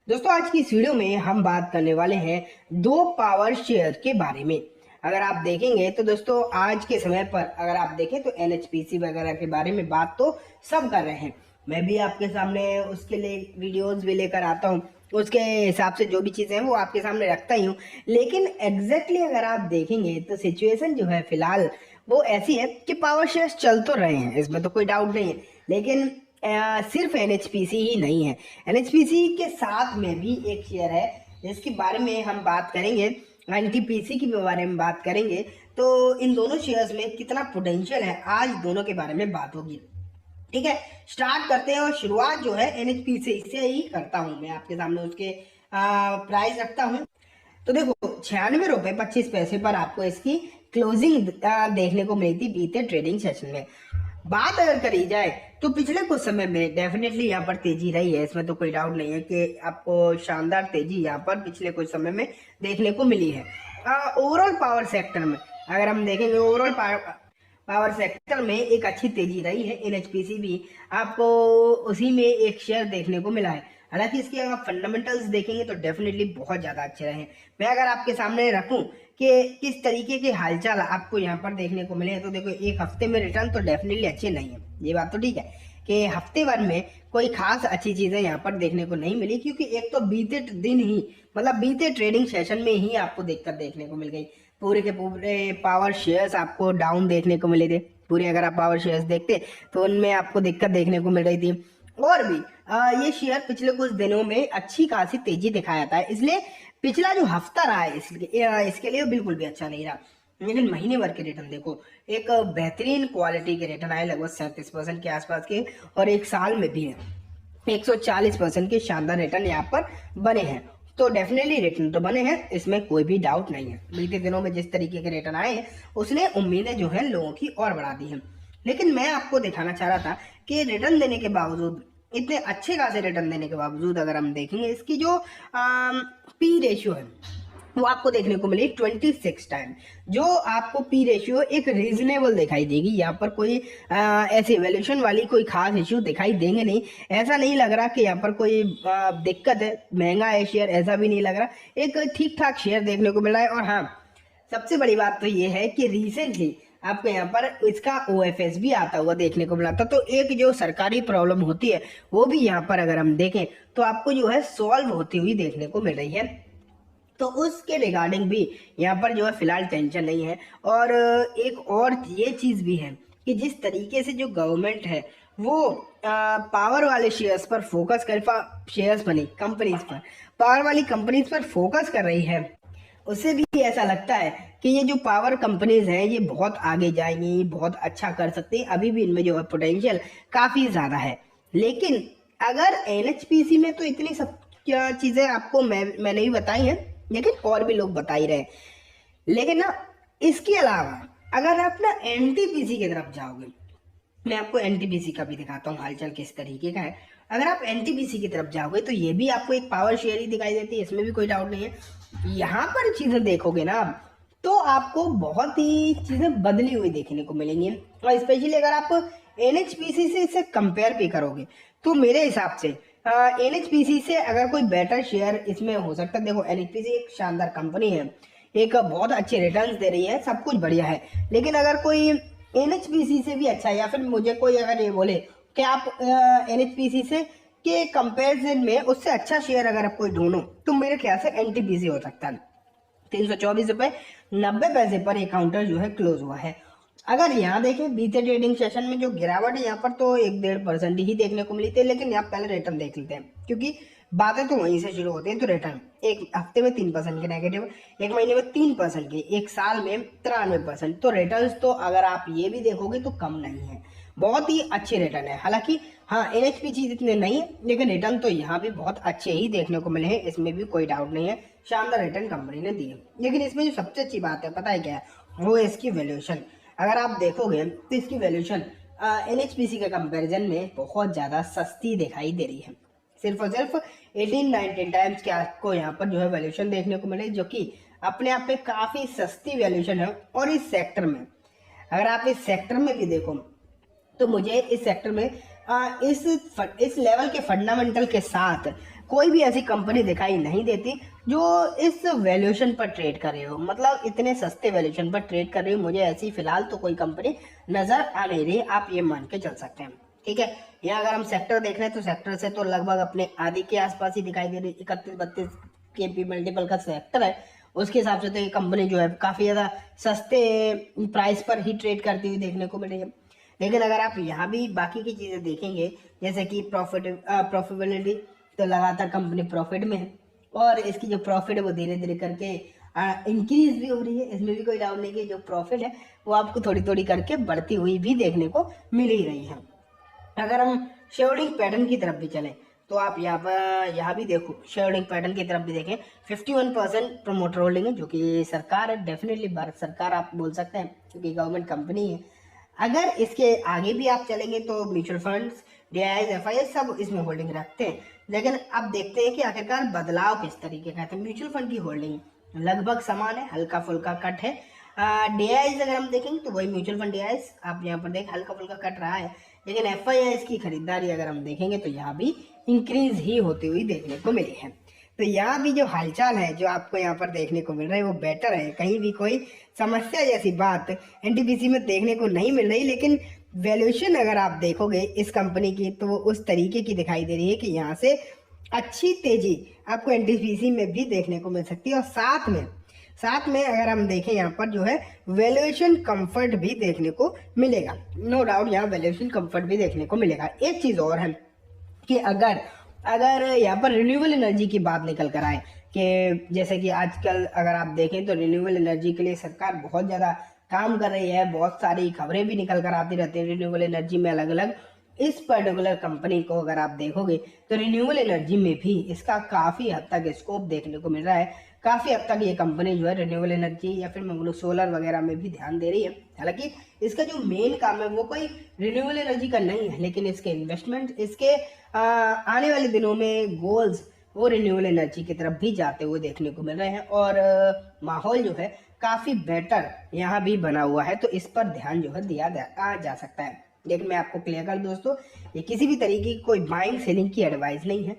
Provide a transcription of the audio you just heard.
दोस्तों आज की इस वीडियो में हम बात करने वाले हैं दो पावर शेयर के बारे में। अगर आप देखेंगे तो दोस्तों आज के समय पर अगर आप देखें तो एनएचपीसी वगैरह के बारे में बात तो सब कर रहे हैं। मैं भी आपके सामने उसके लिए वीडियोस भी लेकर आता हूँ, उसके हिसाब से जो भी चीज़ें हैं वो आपके सामने रखता ही हूँ। लेकिन एग्जैक्टली अगर आप देखेंगे तो सिचुएशन जो है फिलहाल वो ऐसी है कि पावर शेयर्स चल तो रहे हैं, इसमें तो कोई डाउट नहीं है। लेकिन सिर्फ एनएचपीसी ही नहीं है, एनएचपीसी के साथ में भी एक शेयर है जिसके बारे में हम बात करेंगे, एनटीपीसी के बारे में बात करेंगे। तो इन दोनों शेयर्स में कितना पोटेंशियल है आज दोनों के बारे में बात होगी। ठीक है, स्टार्ट करते हैं। और शुरुआत जो है एनएचपीसी से ही करता हूँ, मैं आपके सामने उसके प्राइस रखता हूँ। तो देखो 96 रुपये 25 पैसे पर आपको इसकी क्लोजिंग देखने को मिली थी बीते ट्रेडिंग सेशन में। बात अगर करी जाए तो पिछले कुछ समय में डेफिनेटली यहाँ पर तेजी रही है, इसमें तो कोई डाउट नहीं है कि आपको शानदार तेजी यहाँ पर पिछले कुछ समय में देखने को मिली है। ओवरऑल पावर सेक्टर में अगर हम देखेंगे, ओवरऑल पावर सेक्टर में एक अच्छी तेजी रही है। एनएचपीसी भी आपको उसी में एक शेयर देखने को मिला है। हालांकि इसके अगर फंडामेंटल्स देखेंगे तो डेफिनेटली बहुत ज़्यादा अच्छे रहे हैं। मैं अगर आपके सामने रखूं कि किस तरीके के हालचाल आपको यहाँ पर देखने को मिले हैं, तो देखो एक हफ्ते में रिटर्न तो डेफिनेटली अच्छे नहीं है, ये बात तो ठीक है कि हफ्ते भर में कोई खास अच्छी चीज़ें यहाँ पर देखने को नहीं मिली, क्योंकि एक तो बीते दिन ही मतलब बीते ट्रेडिंग सेशन में ही आपको दिक्कत देखने को मिल गई। पूरे के पूरे पावर शेयर्स आपको डाउन देखने को मिले थे। पूरे अगर आप पावर शेयर्स देखते तो उनमें आपको दिक्कत देखने को मिल रही थी। और भी ये शेयर पिछले कुछ दिनों में अच्छी खासी तेजी दिखाया था, इसलिए पिछला जो हफ्ता रहा है इसके लिए बिल्कुल भी अच्छा नहीं रहा। लेकिन महीने भर के रिटर्न देखो, एक बेहतरीन क्वालिटी के रिटर्न आए लगभग 37% के आसपास के, और एक साल में भी है 140% के शानदार रिटर्न यहाँ पर बने हैं। तो डेफिनेटली रिटर्न तो बने हैं, इसमें कोई भी डाउट नहीं है। बीते दिनों में जिस तरीके के रिटर्न आए हैं उसने उम्मीदें जो है लोगों की और बढ़ा दी हैं। लेकिन मैं आपको दिखाना चाह रहा था कि रिटर्न देने के बावजूद, इतने अच्छे खासे रिटर्न देने के बावजूद अगर हम देखेंगे इसकी जो पी रेशियो है वो आपको देखने को मिली 26 टाइम। जो आपको पी रेशियो एक रीजनेबल दिखाई देगी, यहाँ पर कोई ऐसी वैल्यूएशन वाली कोई खास इश्यू दिखाई देंगे नहीं। ऐसा नहीं लग रहा कि यहाँ पर कोई दिक्कत है, महंगा है शेयर, ऐसा भी नहीं लग रहा। एक ठीक ठाक शेयर देखने को मिल रहा है। और हाँ, सबसे बड़ी बात तो ये है कि रिसेंटली आपको यहाँ पर इसका ओएफएस भी आता हुआ देखने को मिला था। तो एक जो सरकारी प्रॉब्लम होती है वो भी यहाँ पर अगर हम देखें तो आपको जो है सॉल्व होती हुई देखने को मिल रही है। तो उसके रिगार्डिंग भी यहाँ पर जो है फिलहाल टेंशन नहीं है। और एक और ये चीज़ भी है कि जिस तरीके से जो गवर्नमेंट है वो पावर वाले शेयर्स पर फोकस कर, शेयर्स बनी कंपनीज पर, पावर वाली कंपनीज पर फोकस कर रही है, उससे भी ऐसा लगता है कि ये जो पावर कंपनीज हैं ये बहुत आगे जाएंगी, बहुत अच्छा कर सकती हैं। अभी भी इनमें जो है पोटेंशियल काफ़ी ज़्यादा है। लेकिन अगर एनएचपीसी में तो इतनी सब क्या चीज़ें आपको मैंने भी बताई हैं, लेकिन और भी लोग बता ही रहे हैं। लेकिन ना इसके अलावा अगर आप ना एनटीपीसी की तरफ जाओगे, मैं आपको एनटीपीसी का भी दिखाता हूँ हालचाल किस तरीके का है। अगर आप एनटीपीसी की तरफ जाओगे तो ये भी आपको एक पावर शेयर ही दिखाई देती है, इसमें भी कोई डाउट नहीं है। यहाँ पर चीजें देखोगे ना तो आपको बहुत ही चीजें बदली हुई देखने को मिलेंगी। और स्पेशली अगर आप एनएचपीसी से इसे कंपेयर भी करोगे तो मेरे हिसाब से एनएचपीसी से अगर कोई बेटर शेयर इसमें हो सकता है। देखो एनएचपीसी एक शानदार कंपनी है, एक बहुत अच्छे रिटर्न्स दे रही है, सब कुछ बढ़िया है। लेकिन अगर कोई एनएचपीसी से भी अच्छा है, या फिर मुझे कोई अगर ये बोले कि आप एनएचपीसी से के कंपैरिजन में उससे अच्छा शेयर अगर आप कोई ढूंढो तो मेरे ख्याल से एनटीपीसी हो सकता है। 324 रुपये 90 पैसे पर एक काउंटर जो है क्लोज हुआ है। अगर यहाँ देखें बीते ट्रेडिंग सेशन में जो गिरावट है यहाँ पर तो 1-1.5% ही देखने को मिली थी। लेकिन यहाँ पहले रिटर्न देख लेते हैं, क्योंकि बातें तो वहीं से शुरू होती हैं। तो रिटर्न एक हफ्ते में 3% के नेगेटिव, एक महीने में 3% के, एक साल में 93%। तो रिटर्न तो अगर आप ये भी देखोगे तो कम नहीं है, बहुत ही अच्छे रिटर्न है। हालांकि हाँ एनएचपीसी जितने नहीं है, लेकिन रिटर्न तो यहाँ भी बहुत अच्छे ही देखने को मिले हैं, इसमें भी कोई डाउट नहीं है। शानदार रिटर्न कंपनी ने दिए। लेकिन इसमें जो सबसे अच्छी बात है पता है क्या है, वो है इसकी वैल्यूएशन। अगर आप देखोगे तो इसकी वैल्यूएशन एनएचपीसी के कंपैरिजन में बहुत ज़्यादा सस्ती दिखाई दे रही है। सिर्फ और सिर्फ 18-19 टाइम्स के आपको यहाँ पर जो है वैल्यूएशन देखने को मिले, जो कि अपने आप में काफ़ी सस्ती वैल्यूएशन है। और इस सेक्टर में अगर आप इस सेक्टर में भी देखो तो मुझे इस सेक्टर में इस लेवल के फंडामेंटल के साथ कोई भी ऐसी कंपनी दिखाई नहीं देती जो इस वैल्यूएशन पर ट्रेड कर रही हो, मतलब इतने सस्ते वैल्यूएशन पर ट्रेड कर रही हो। मुझे ऐसी फिलहाल तो कोई कंपनी नजर आ नहीं रही, आप ये मान के चल सकते हैं। ठीक है, यहाँ अगर हम सेक्टर देख रहे हैं तो सेक्टर से तो लगभग अपने आदि के आसपास ही दिखाई दे रही। 31-32 के पी मल्टीपल का सेक्टर है, उसके हिसाब से तो ये कंपनी जो है काफी ज्यादा सस्ते प्राइस पर ही ट्रेड करती हुई देखने को मिल रही है। लेकिन अगर आप यहाँ भी बाकी की चीजें देखेंगे, जैसे कि प्रॉफिटेबिलिटी, तो लगातार कंपनी प्रॉफिट में है और इसकी जो प्रॉफिट है वो धीरे धीरे करके इंक्रीज भी हो रही है। इसमें भी कोई डाउट नहीं कि जो प्रॉफिट है वो आपको थोड़ी थोड़ी करके बढ़ती हुई भी देखने को मिल ही रही है। अगर हम शेयरहोल्डिंग पैटर्न की तरफ भी चलें तो आप यहाँ भी देखो, शेयरहोल्डिंग पैटर्न की तरफ भी देखें, 51% प्रमोटर होल्डिंग है, जो कि सरकार है, डेफिनेटली भारत सरकार आप बोल सकते हैं क्योंकि गवर्नमेंट कंपनी है। अगर इसके आगे भी आप चलेंगे तो म्यूचुअल फंड्स, डीआईएस, एफआईएस सब इसमें होल्डिंग रखते हैं। लेकिन अब देखते हैं कि आखिरकार बदलाव किस तरीके का है। म्यूचुअल फंड की होल्डिंग लगभग समान है, हल्का फुल्का कट है। डीआईएस अगर हम देखेंगे तो वही म्यूचुअल फंड डीआईएस आप यहाँ पर देख हल्का फुल्का कट रहा है। लेकिन एफआईआईएस की खरीदारी अगर हम देखेंगे तो यहाँ भी इंक्रीज ही होती हुई देखने को मिली है। तो यहाँ भी जो हालचाल है जो आपको यहाँ पर देखने को मिल रहा है वो बेटर है, कहीं भी कोई समस्या जैसी बात एनटीपीसी में देखने को नहीं मिल रही। लेकिन वैल्यूएशन अगर आप देखोगे इस कंपनी की तो वो उस तरीके की दिखाई दे रही है कि यहाँ से अच्छी तेजी आपको एनटीपीसी में भी देखने को मिल सकती है। और साथ में अगर हम देखें यहाँ पर जो है वैल्यूएशन कंफर्ट भी देखने को मिलेगा। नो डाउट यहाँ वैल्यूएशन कंफर्ट भी देखने को मिलेगा। एक चीज और है कि अगर यहाँ पर रिन्यूएबल एनर्जी की बात निकल कर आए कि जैसे कि आजकल अगर आप देखें तो रिन्यूएबल एनर्जी के लिए सरकार बहुत ज़्यादा काम कर रही है, बहुत सारी खबरें भी निकल कर आती रहती हैं रिन्यूएबल एनर्जी में अलग अलग। इस पर्टिकुलर कंपनी को अगर आप देखोगे तो रिन्यूएबल एनर्जी में भी इसका काफ़ी हद तक स्कोप देखने को मिल रहा है। काफ़ी हद तक ये कंपनी जो है रिन्यूएबल एनर्जी या फिर मैं बोलूँ सोलर वगैरह में भी ध्यान दे रही है। हालांकि इसका जो मेन काम है वो कोई रिन्यूएबल एनर्जी का नहीं है, लेकिन इसके इन्वेस्टमेंट, इसके आने वाले दिनों में गोल्स वो रिन्यूएबल एनर्जी की तरफ भी जाते हुए देखने को मिल रहे हैं। और माहौल जो है काफ़ी बेटर यहाँ भी बना हुआ है, तो इस पर ध्यान जो है दिया जा सकता है। लेकिन मैं आपको क्लियर कर दूं दोस्तों, ये किसी भी तरीके की कोई बाइंग सेलिंग की एडवाइस नहीं है।